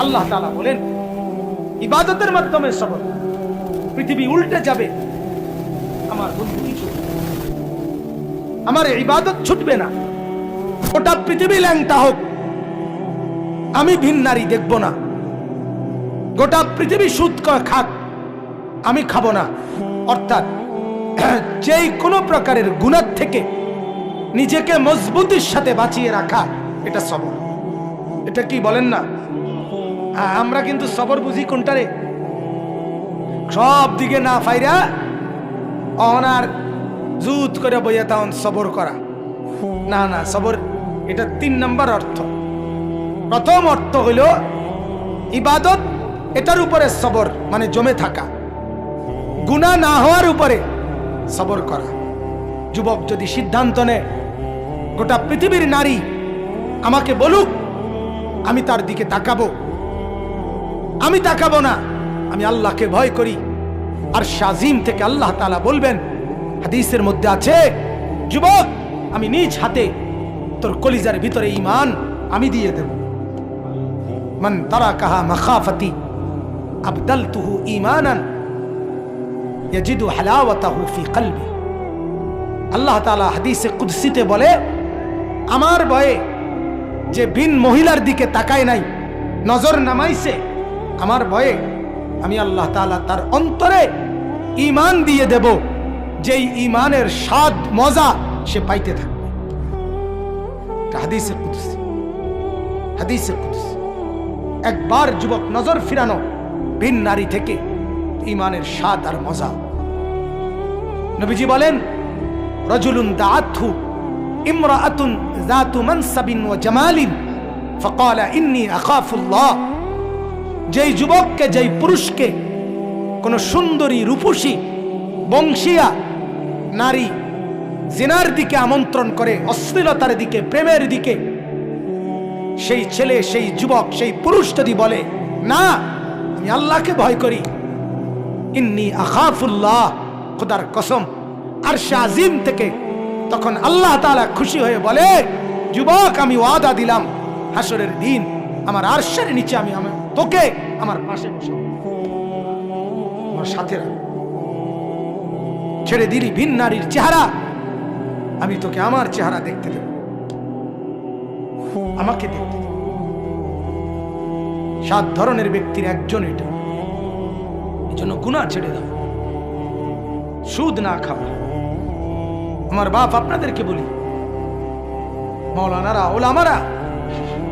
আল্লাহ তাআলা বলেন ইবাদতের মাধ্যমে সবর। পৃথিবী উল্টে যাবে, আমার বন্ধু কিছু, আমার ইবাদত ছুটবে না। গোটা পৃথিবী ল্যাংটা হোক, আমি ভিন নারী দেখব না। গোটা পৃথিবী সুদ খাক, আমি খাবো না। অর্থাৎ যেই কোনো প্রকারের গুনাহ থেকে নিজেকে মজবুতির সাথে বাঁচিয়ে রাখা, এটা সবর। এটা কি বলেন না? আমরা কিন্তু সবর বুঝি কোনটারে? সব দিকে না ফাইরা অনার জুত করে বইয়া তাহন সবর করা। না না, সবর এটা 3 নম্বর অর্থ। প্রথম অর্থ হইল ইবাদত, এটার উপরে সবর মানে জমে থাকা, গুনাহ না হওয়ার উপরে সবর করা। যুবক যদি সিদ্ধান্ত নেয় গোটা পৃথিবীর নারী আমাকে বলুক, আমি তার দিকে তাকাবো, আমি তাকাবো না, আমি আল্লাহকে ভয় করি। আর শাজিম থেকে আল্লাহ তাআলা বলবেন, হাদিসের মধ্যে আছে, যুবক আমি নিজ হাতে তোর কলিজার ভিতরে ঈমান আমি দিয়ে দেব। মান তারাকাহা মাখাফাতি আবদালতুহু ঈমানান ইয়াজিদু হালাওয়াতাহু ফি কলবি। আল্লাহ তাআলা হাদিসে কুদসিতে বলে, আমার ভয়ে যে ভিন মহিলার দিকে তাকায় নাই, নজর নামাইছে, আমার ভয়ে আমি আল্লাহ তাআলা তার অন্তরে ঈমান দিয়ে দেব, যেই ঈমানের স্বাদ মজা সে পাইতে থাকবে। হাদিসে কুদসি, হাদিসে কুদসি। একবার যুবক নজর ফিরানো ভিন নারী থেকে, ঈমানের স্বাদ আর মজা। নবীজি বলেন, রাজুলুন দাআতহু ইমরাআতুন যাতু মানসাবিন ওয়া জামালিন ফাকালা ইন্নী আখাফুল্লাহ। যেই যুবককে, যেই পুরুষকে কোন সুন্দরী, রূপসী, বংশীয়া নারী জিনার দিকে আমন্ত্রণ করে, অশ্লীলতার দিকে, প্রেমের দিকে, সেই ছেলে, সেই যুবক, সেই পুরুষ যদি বলে, না আমি আল্লাহকে ভয় করি, ইন্নী আখাফুল্লাহ, খোদার কসম, আরশে আজিম থেকে তখন আল্লাহ তাআলা খুশি হয়ে বলে, যুবক আমি ওয়াদা দিলাম হাসরের দিন আমার আরশের নিচে আমি তোকে আমার পাশে বসে আমার সাথে রাখ। ছেড়ে দিলি ভিন নারীর চেহারা, আমি তোকে আমার চেহারা দেখতে দেব, আমাকে দেখতে দেব। 7 ধরনের ব্যক্তির একজন এটা। এই জন্য গুনাহ ছেড়ে দাও, সুদ না খাওয়া। আমার বাপ আপনাদেরকে বলি, মাওলানারা, ওলামারা,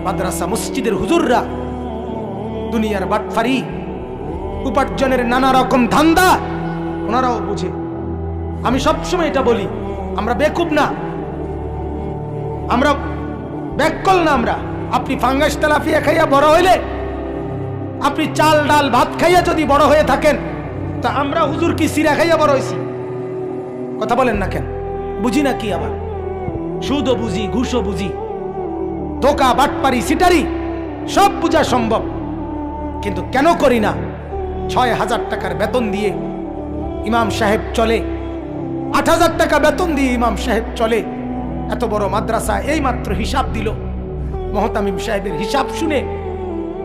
মাদ্রাসা মসজিদের হুজুররা, দুনিয়ার বাটফারি, উপার্জনের নানা রকম ধান্দা ওনারাও বুঝে। আমি সবসময় এটা বলি, আমরা বেকুব না, আমরা ব্যাককল না। আমরা, আপনি ফাঙ্গাস তেলাপিয়া খাইয়া বড় হইলে, আপনি চাল ডাল ভাত খাইয়া যদি বড় হয়ে থাকেন, তা আমরা হুজুর কি সিরা খাইয়া বড় হয়েছি? কথা বলেন না কেন? বুঝি না কি? আবার সুদও বুঝি, ঘুষও বুঝি, ধোকা, বাটপারি, সিটারি সব বুঝা সম্ভব, কিন্তু কেন করি না? 6,000 টাকার বেতন দিয়ে ইমাম সাহেব চলে, 8,000 টাকা বেতন দিয়ে ইমাম সাহেব চলে। এত বড় মাদ্রাসা এই মাত্র হিসাব দিল, মহতামিম সাহেবের হিসাব শুনে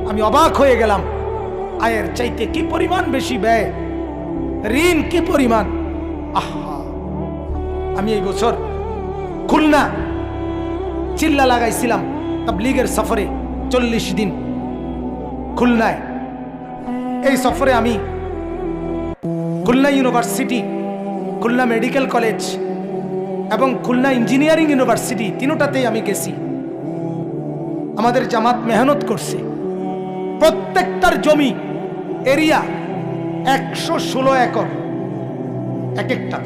আমি অবাক হয়ে গেলাম। আয়ের চাইতে কি পরিমাণ বেশি ব্যয়, ঋণ কি পরিমাণ। আহা, আমি এই বছর খুলনা চিল্লা লাগাইছিলাম তাবলীগের সফরে, 40 দিন খুলনায়। এই সফরে আমি Khulna university, Khulna medical college এবং খুলনা ইঞ্জিনিয়ারিং ইউনিভার্সিটি, তিনটাতেই আমি গেছি। আমাদের জামাত মেহনত করছে। প্রত্যেকটার জমি এরিয়া 116 একর, এক একটা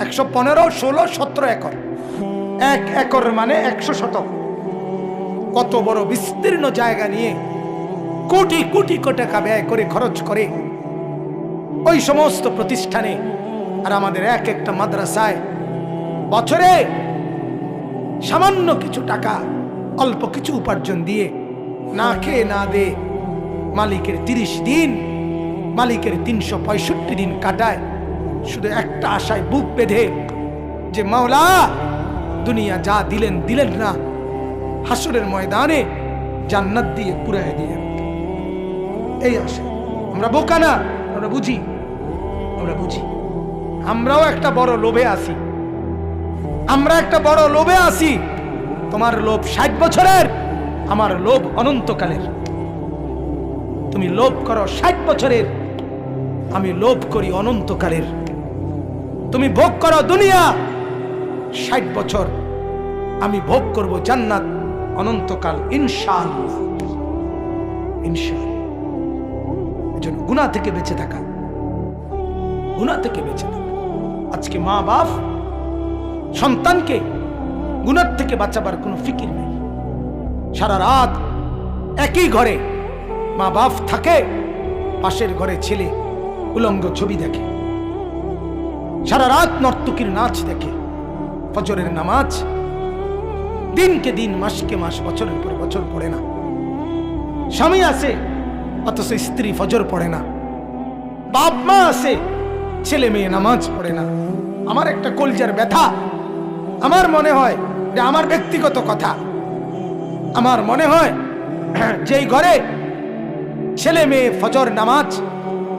115, 16, 17 একর। 1 একর মানে 100 শতক। কত বড় বিস্তীর্ণ জায়গা নিয়ে কোটি কোটি টাকা ব্যয় করে, খরচ করে ওই সমস্ত প্রতিষ্ঠানে। আর আমাদের এক একটা মাদ্রাসায় বছরে সামান্য কিছু টাকা, অল্প কিছু উপার্জন দিয়ে না খেয়ে না দে মালিকের 30 দিন, মালিকের 365 দিন কাটায় শুধু একটা আশায় বুক বেঁধে, যে মাওলা দুনিয়া যা দিলেন দিলেন না, হাসরের ময়দানে জান্নাত দিয়ে পুরায় দিলেন। এই আশা। আমরা বোকা না, আমরা বুঝি, আমরা বুঝি। আমরাও একটা বড় লোভে আছি, আমরা একটা বড় লোভে আছি। তোমার লোভ 60 বছরের, আমার লোভ অনন্তকালের। তুমি লোভ করো 60 বছরের, আমি লোভ করি অনন্তকালের। তুমি ভোগ করো দুনিয়া 60 বছর, আমি ভোগ করব জান্নাত অনন্তকাল, ইনশাআল্লাহ। ইনশাআল্লাহ। এজন্য গুনাহ থেকে বেঁচে থাকা, গুনাহ থেকে বেঁচে থাকা। আজকে মা বাপ সন্তানকে গুনাহ থেকে বাঁচাবার কোনো ফিকির নেই। সারা রাত একই ঘরে মা বাপ থাকে, পাশের ঘরে ছেলে উলঙ্গ ছবি দেখে, সারা রাত নর্তকীর নাচ দেখে, ফজরের নামাজ দিনকে দিন, মাসকে মাস, বছরের পর বছর পড়ে না। স্বামী আছে অথচ স্ত্রী ফজর পড়ে না। বাপ মা আছে, ছেলে মেয়ে নামাজ পড়ে না। আমার একটা কলজার ব্যথা, আমার মনে হয় যে আমার ব্যক্তিগত কথা, আমার মনে হয় যেই ঘরে ছেলে মেয়ে ফজর নামাজ,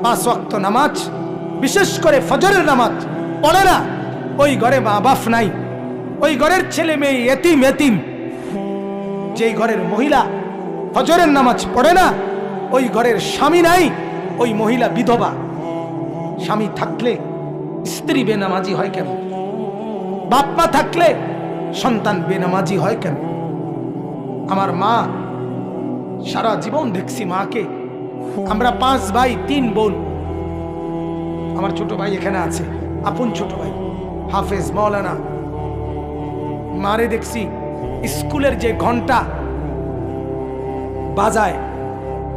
5 ওয়াক্ত নামাজ, বিশেষ করে ফজরের নামাজ পড়ে না, ওই ঘরে মা বাপ নাই, ওই ঘরের ছেলে মেয়ে এতিম এতিম। যেই ঘরের মহিলা ফজরের নামাজ পড়ে না, ওই ঘরের স্বামী নাই, ওই মহিলা বিধবা। স্বামী থাকলে স্ত্রী বেনামাজি হয় কেন? বাপ মা থাকলে সন্তান বেনামাজি হয় কেন? আমার মা, সারা জীবন দেখছি মাকে। আমরা 5 ভাই 3 বোন। আমার ছোট ভাই এখানে আছে, আপন ছোট ভাই হাফেজ মাওলানা। মারে দেখছি স্কুলের যে ঘন্টা বাজায়,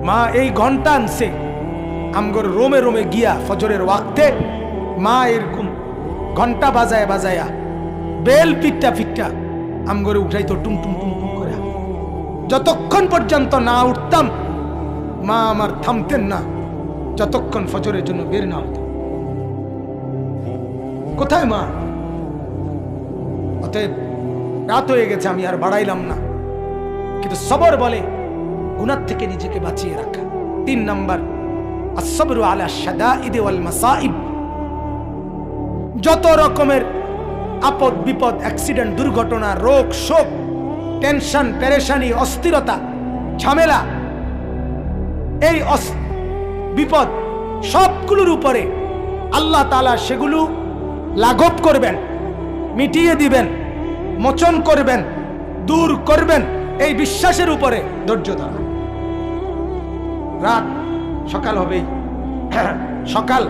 মা এই ঘন্টা আনছে আমগর রোমে রোমে গিয়া ফজরের ওয়াক্তে। মা এরকম ঘন্টা বাজায় বাজায়া বেল পিটটা পিটটা আমগরে উঠাইতো টুম টুম টুম টুম করে। যতক্ষণ পর্যন্ত না উঠতাম মা আমার থামতেন না, যতক্ষণ ফজরের জন্য বের না হতাম। কোথায় মা? অতএব রাত হয়ে গেছে, আমি আর বাড়াইলাম না। কিন্তু সবর বলে গুনাহ থেকে নিজেকে বাঁচিয়ে রাখা। 3 নাম্বার, আসসাবরু আলা শাদাইদ ওয়াল মাসাইব। যত রকমের আপদ বিপদ, অ্যাক্সিডেন্ট, দুর্ঘটনা, রোগ শোক, টেনশন, পেরেশানি, অস্থিরতা, ঝামেলা, এই বিপদ সবগুলোর উপরে আল্লাহ তাআলা সেগুলো লাঘব করবেন, মিটিয়ে দিবেন, মোচন করবেন, দূর করবেন, এই বিশ্বাসের উপরে ধৈর্য ধরা। রাত সকাল হবেই, সকাল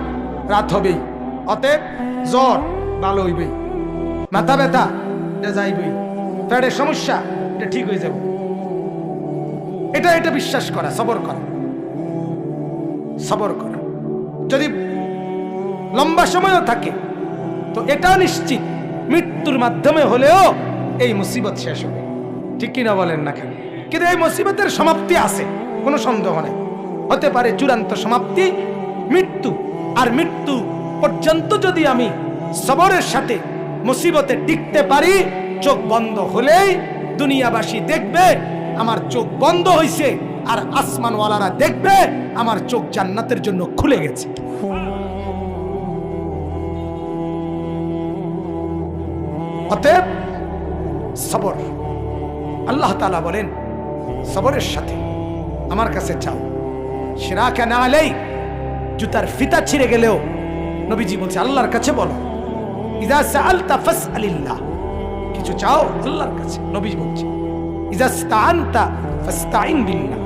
রাত হবেই। অতএব জ্বর ভালো হইবেই, মাথা ব্যথা এটা যাইবেই, পেটের সমস্যা এটা ঠিক হয়ে যাবে। এটা বিশ্বাস করা, সবর করা, সবর করা। যদি লম্বা সময়ও থাকে তো এটাও নিশ্চিত মৃত্যুর মাধ্যমে হলেও এই মুসিবত শেষ হবে। ঠিক কিনা বলেন না কেন? কিন্তু এই মুসিবতের সমাপ্তি আছে, কোনো সন্দেহ নেই। হতে পারে চূড়ান্ত সমাপ্তি মৃত্যু। আর মৃত্যু পর্যন্ত যদি আমি সবরের সাথে মুসিবতে টিকতে পারি, চোখ বন্ধ হলেই দুনিয়াবাসী দেখবে আমার চোখ বন্ধ হয়েছে, আর আসমানওয়ালারা দেখবে আমার চোখ জান্নাতের জন্য খুলে গেছে। অতএব সবর। আল্লাহ তাআলা বলেন সবরের সাথে আমার কাছে চাও। শিরাকা না আলাই, জুতার ফিতা ছিঁড়ে গেলেও নবীজি বলছে আল্লাহর কাছে বলো। ইযা সাআলতা ফাসআলিল্লাহ, কিছু চাও আল্লাহর কাছে। নবীজি বলছে ইযা ইসতাআনতা ফাসতাইন বিল্লাহ,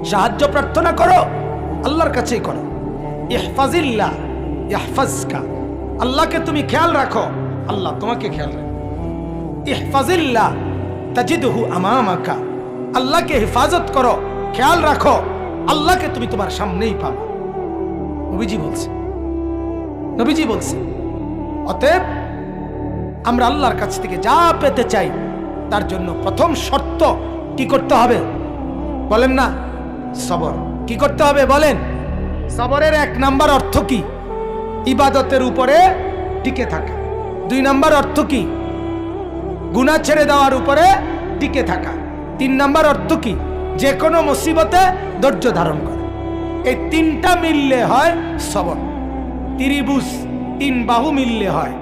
সাহায্য প্রার্থনা করো আল্লাহর কাছেই করো। ইহফাজিল্লাহ ইয়াহফাজকা, আল্লাহকে তুমি খেয়াল রাখো, আল্লাহ তোমাকে খেয়াল রাখে। ইহফাজিল্লাহ তাজিদহু আমামাকা, আল্লাহকে হেফাজত করো, খেয়াল রাখো, আল্লাহকে তুমি তোমার সামনেই পাবে। নবীজি বলছে, নবীজি বলছে। অতএব আমরা আল্লাহর কাছ থেকে যা পেতে চাই তার জন্য প্রথম শর্ত কি করতে হবে বলেন না? সবর। কি করতে হবে বলেন? সবরের 1 নাম্বার অর্থ কি? ইবাদতের উপরে টিকে থাকা। 2 নাম্বার অর্থ কি? গুনাহ ছেড়ে দেওয়ার উপরে টিকে থাকা। 3 নাম্বার অর্থ কি? যে কোনো মুসিবতে ধৈর্য ধারণ করা। এই তিনটা মিললে হয় সবর। ত্রিভুজ, তিন বাহু মিললে হয়।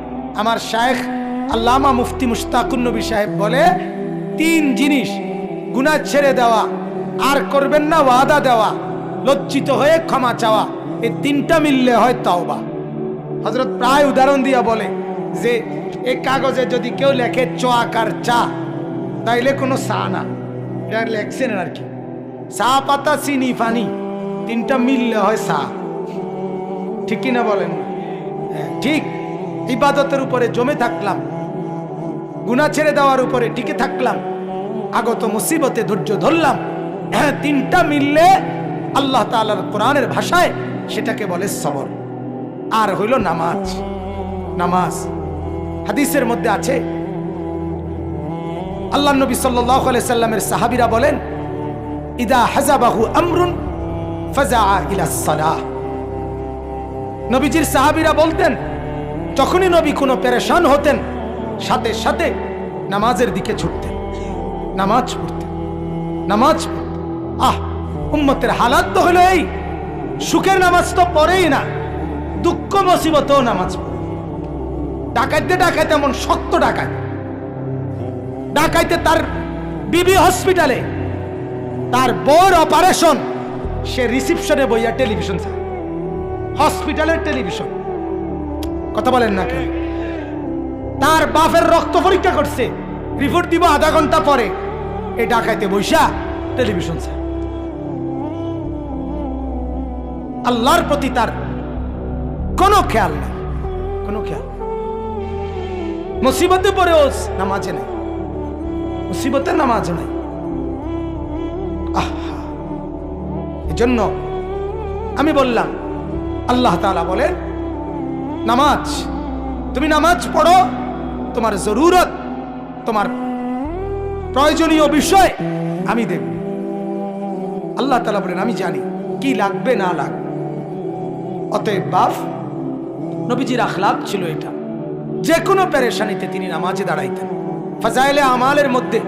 আমার শায়েখ আল্লামা মুফতি মুশতাকুন নবী সাহেব বলে, তিন জিনিস, গুনাহ ছেড়ে দেওয়া, আর করবেন না ওয়াদা দেওয়া, লজ্জিত হয়ে ক্ষমা চাওয়া, এই তিনটা মিললে হয় তাওবা। হযরত প্রায় উদাহরণ দিয়া বলে যে এই কাগজে যদি কেউ লেখে চ আকার চা, তাইলে কোনো চা না, এটা লেখছেন আর কি। চা পাতা, চিনি, পানি, তিনটা মিললে হয় চা। ঠিক কিনা বলেন? ঠিক। ইবাদতের উপরে জমে থাকলাম, গুনাহ ছেড়ে দেওয়ার উপরে টিকে থাকলাম, আগত মুসিবতে ধৈর্য ধরলাম, হ্যাঁ, তিনটা মিললে আল্লাহ তাআলার কোরআনের ভাষায় সেটাকে বলে সবর। আর হইল নামাজ। নামাজ হাদিসের মধ্যে আছে, আল্লাহ নবী সাল্লাল্লাহু আলাইহি সাল্লামের সাহাবীরা বলেন, ইদা হাযাবাহু আমরুন ফাযাআ ইলাস সালাহ। নবীজির সাহাবীরা বলতেন, যখনই নবী কোনো পেরেশান হতেন, সাথে সাথে নামাজের দিকে ছুটতেন, নামাজ পড়তেন, নামাজ পড়তেন। উম্মতের হালাত তো হলো এই, সুখের নামাজ তো পড়েই না, দুঃখ মুসিবতেও নামাজ পড়ে। ডাকাইতে ডাকাইতে এমন শক্ত ডাকাইতে তার বিবি হসপিটালে, তার বউর অপারেশন, সে রিসিপশনে বইয়া টেলিভিশন, হসপিটালের টেলিভিশন, কথা বলেন না কেন? তার বাপের রক্ত পরীক্ষা করছে, রিপোর্ট দিব আধা ঘন্টা পরে, এই ডাকাইতে বইসা টেলিভিশন। আল্লাহর প্রতি তার কোনো খেয়াল নেই, কোনো খেয়াল। মুসিবতে পড়েও নামাজে নেই, মুসিবতের নামাজে নেই। এজন্য আমি বললাম, আল্লাহ তাআলা বলেন, নামাজ, তুমি নামাজ পড়ো, তোমার জরুরত, তোমার প্রয়োজনীয় বিষয় আমি দেখব। আল্লাহ তাআলা বলেন, আমি জানি কি লাগবে না লাগবে। অতএব বাপ, নবীজির আখলাক ছিল এটা, যে কোনো পেরেশানিতে তিনি নামাজে দাঁড়াইতেন। ফাজাইলে আমালের মধ্যে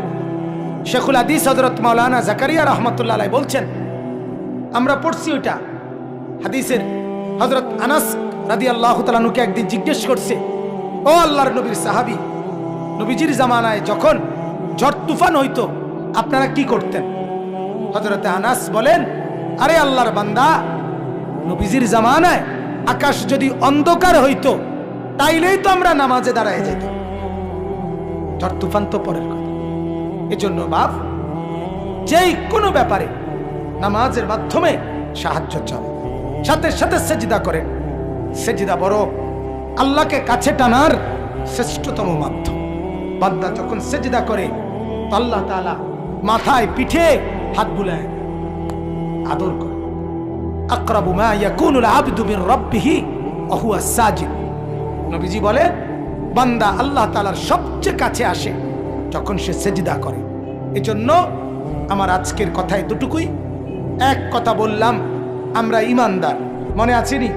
শেখুল হাদিস হযরত মাওলানা জাকারিয়া রাহমাতুল্লাহ আলাইহি বলছেন, আমরা পড়ছি ওইটা হাদিসের, হযরত আনাস রাদিয়াল্লাহু তাআলা আনহুকে একদিন জিজ্ঞেস করছে, ও আল্লাহর নবীর সাহাবী, নবীজির জামানায় যখন ঝড় তুফান হইতো আপনারা কি করতেন? হযরত আনাস বলেন, আরে আল্লাহর বান্দা, নবীজির জামানায় আকাশ যদি অন্ধকার হইতো তাইলেই তো আমরা নামাজে দাঁড়ায় যেতাম, ঝড় তুফান তো পরের কথা। এজন্য বাপ, যেই কোনো ব্যাপারে নামাজের মাধ্যমে সাহায্য চাও, সাথে সাথে সেজদা করেন। সেজদা বড় আল্লাহকে কাছে টানার শ্রেষ্ঠতম মাধ্যম। বান্দা যখন সেজদা করে, আল্লাহ তাআলা মাথায় পিঠে হাত বুলায়, আদর করে। আকরাবু মা ইয়াকুনুল আবদু মির রাব্বিহি ওয়া হুয়া সাজিদ। নবীজি বলে, বান্দা আল্লাহ তাআলার সবচেয়ে কাছে আসে যখন সে সেজদা করে। এজন্য আমার আজকের কথায় দুটুকুই। এক কথা বললাম, আমরা ঈমানদার, মনে আছেনি?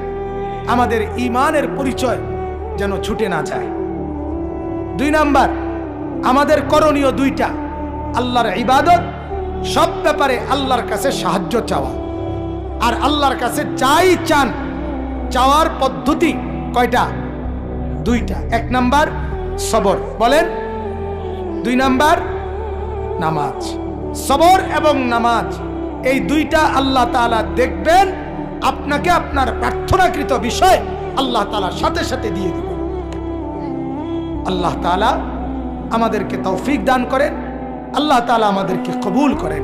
আমাদের ঈমানের পরিচয় যেন ছুটে না যায়। 2 নাম্বার, আমাদের করণীয় 2টা, আল্লাহর ইবাদত, সব ব্যাপারে আল্লাহর কাছে সাহায্য চাওয়া। আর আল্লাহর কাছে চাই চান, চাওয়ার পদ্ধতি কয়টা? 2টা। 1 নাম্বার সবর, বলেন। 2 নাম্বার নামাজ। সবর এবং নামাজ, এই 2টা আল্লাহ তাআলা দেখবেন, আপনাকে আপনার প্রার্থনাকৃত বিষয় আল্লাহ তাআলার সাথে সাথে দিয়ে দিবেন। আল্লাহ তাআলা আমাদেরকে তৌফিক দান করেন, আল্লাহ তাআলা আমাদেরকে কবুল করেন।